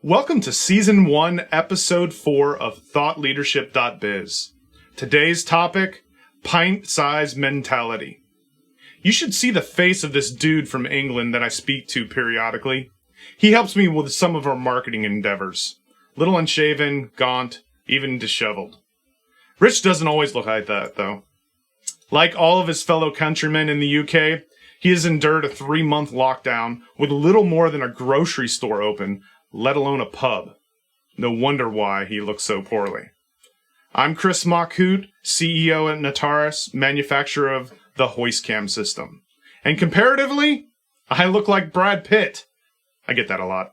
Welcome to Season 1, Episode 4 of ThoughtLeadership.biz. Today's topic, Pint-Sized mentality. You should see the face of this dude from England that I speak to periodically. He helps me with some of our marketing endeavors. Little unshaven, gaunt, even disheveled. Rich doesn't always look like that, though. Like all of his fellow countrymen in the UK, he has endured a 3-month lockdown with little more than a grocery store open, let alone a pub. No wonder why he looks so poorly. I'm Chris Mockhoot, CEO at Nataris, manufacturer of the Hoistcam system. And comparatively, I look like Brad Pitt. I get that a lot.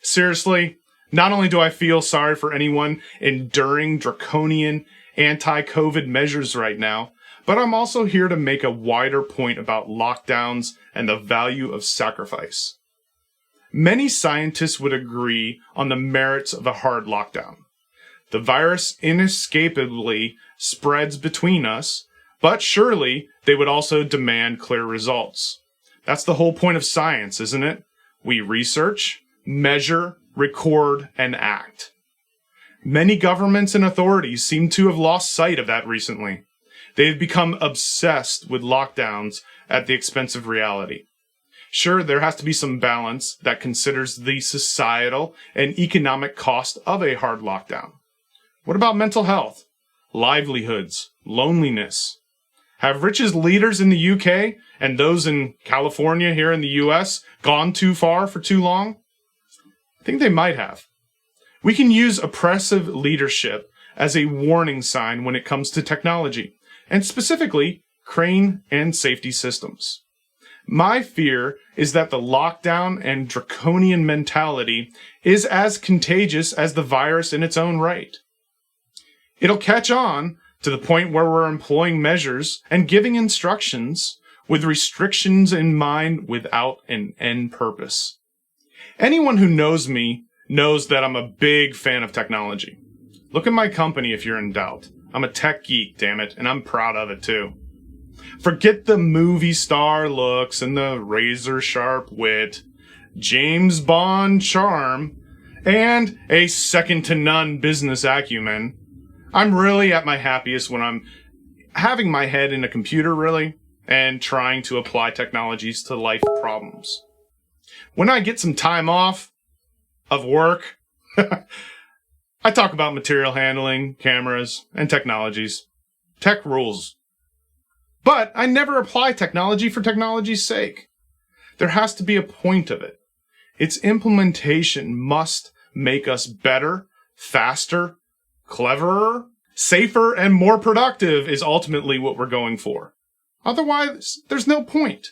Seriously, not only do I feel sorry for anyone enduring draconian anti-COVID measures right now, but I'm also here to make a wider point about lockdowns and the value of sacrifice. Many scientists would agree on the merits of a hard lockdown. The virus inescapably spreads between us, but surely they would also demand clear results. That's the whole point of science, isn't it? We research, measure, record, and act. Many governments and authorities seem to have lost sight of that recently. They've become obsessed with lockdowns at the expense of reality. Sure, there has to be some balance that considers the societal and economic cost of a hard lockdown. What about mental health, livelihoods, loneliness? Have Rich's leaders in the UK and those in California here in the US gone too far for too long? I think they might have. We can use oppressive leadership as a warning sign when it comes to technology, and specifically, crane and safety systems. My fear is that the lockdown and draconian mentality is as contagious as the virus in its own right. It'll catch on to the point where we're employing measures and giving instructions with restrictions in mind without an end purpose. Anyone who knows me knows that I'm a big fan of technology. Look at my company if you're in doubt. I'm a tech geek, damn it, and I'm proud of it too. Forget the movie star looks and the razor-sharp wit, James Bond charm, and a second-to-none business acumen. I'm really at my happiest when I'm having my head in a computer, really, and trying to apply technologies to life problems. When I get some time off of work, I talk about material handling, cameras, and technologies. Tech rules. But I never apply technology for technology's sake. There has to be a point of it. Its implementation must make us better, faster, cleverer, safer, and more productive is ultimately what we're going for. Otherwise, there's no point.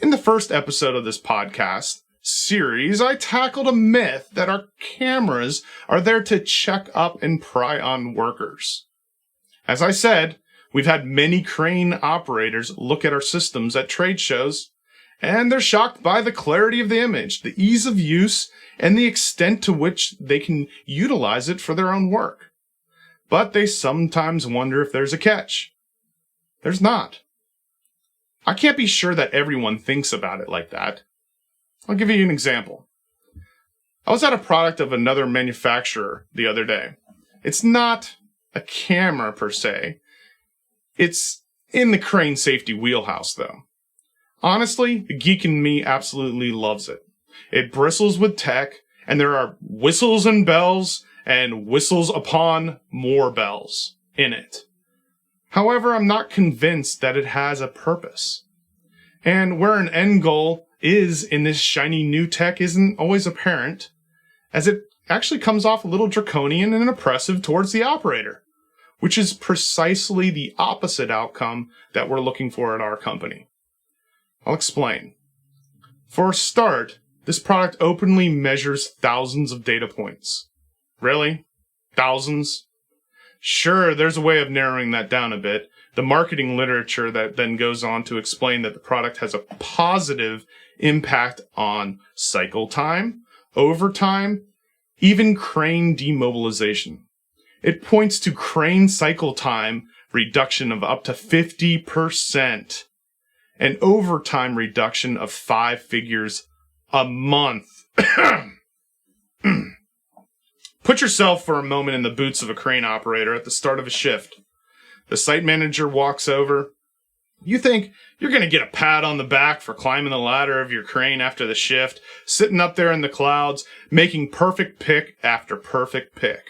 In the first episode of this podcast series, I tackled a myth that our cameras are there to check up and pry on workers. As I said, we've had many crane operators look at our systems at trade shows, and they're shocked by the clarity of the image, the ease of use, and the extent to which they can utilize it for their own work. But they sometimes wonder if there's a catch. There's not. I can't be sure that everyone thinks about it like that. I'll give you an example. I was at a product of another manufacturer the other day. It's not a camera per se. It's in the crane safety wheelhouse, though. Honestly, the geek in me absolutely loves it. It bristles with tech, and there are whistles and bells, and whistles upon more bells in it. However, I'm not convinced that it has a purpose. And where an end goal is in this shiny new tech isn't always apparent, as it actually comes off a little draconian and oppressive towards the operator, which is precisely the opposite outcome that we're looking for at our company. I'll explain. For a start, this product openly measures thousands of data points. Really? Thousands? Sure, there's a way of narrowing that down a bit. The marketing literature that then goes on to explain that the product has a positive impact on cycle time, overtime, even crane demobilization. It points to crane cycle time reduction of up to 50% and overtime reduction of 5 figures a month. Put yourself for a moment in the boots of a crane operator at the start of a shift. The site manager walks over. You think you're going to get a pat on the back for climbing the ladder of your crane after the shift, sitting up there in the clouds, making perfect pick after perfect pick.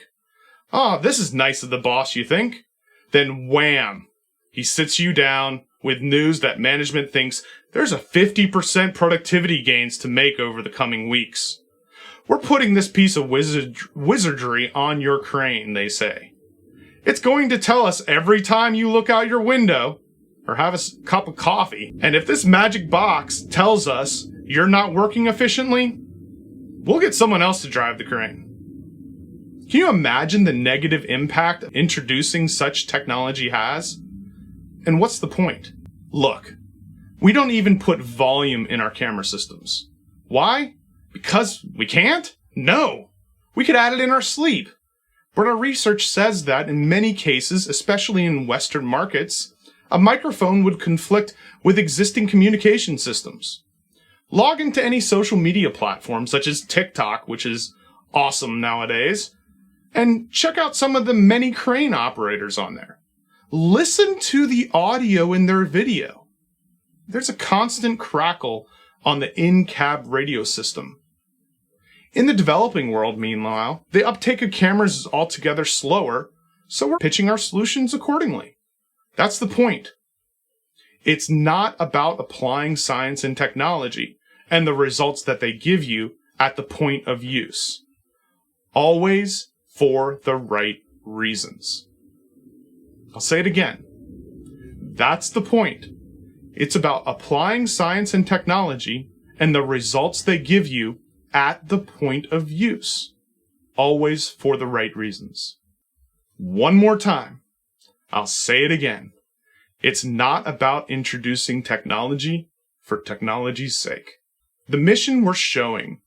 Oh, this is nice of the boss, you think? Then wham! He sits you down with news that management thinks there's a 50% productivity gains to make over the coming weeks. We're putting this piece of wizardry on your crane, they say. It's going to tell us every time you look out your window or have a cup of coffee. And if this magic box tells us you're not working efficiently, we'll get someone else to drive the crane. Can you imagine the negative impact introducing such technology has? And what's the point? Look, we don't even put volume in our camera systems. Why? Because we can't? No. We could add it in our sleep. But our research says that in many cases, especially in Western markets, a microphone would conflict with existing communication systems. Log into any social media platform such as TikTok, which is awesome nowadays, and check out some of the many crane operators on there. Listen to the audio in their video. There's a constant crackle on the in-cab radio system. In the developing world, meanwhile, the uptake of cameras is altogether slower, so we're pitching our solutions accordingly. That's the point. It's not about applying science and technology and the results that they give you at the point of use. Always for the right reasons. I'll say it again. That's the point. It's about applying science and technology and the results they give you at the point of use. Always for the right reasons. One more time. I'll say it again. It's not about introducing technology for technology's sake. The mission we're showing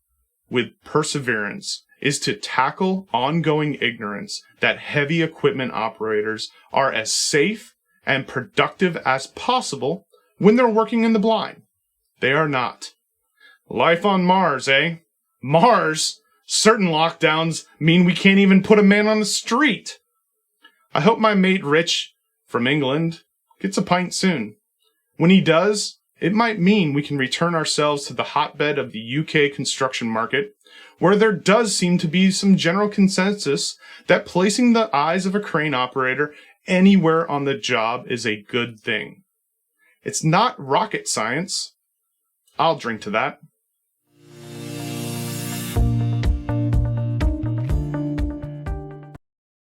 with perseverance is to tackle ongoing ignorance that heavy equipment operators are as safe and productive as possible when they're working in the blind. They are not. Life on Mars, eh? Mars? Certain lockdowns mean we can't even put a man on the street. I hope my mate Rich from England gets a pint soon. When he does, it might mean we can return ourselves to the hotbed of the UK construction market, where there does seem to be some general consensus that placing the eyes of a crane operator anywhere on the job is a good thing. It's not rocket science. I'll drink to that.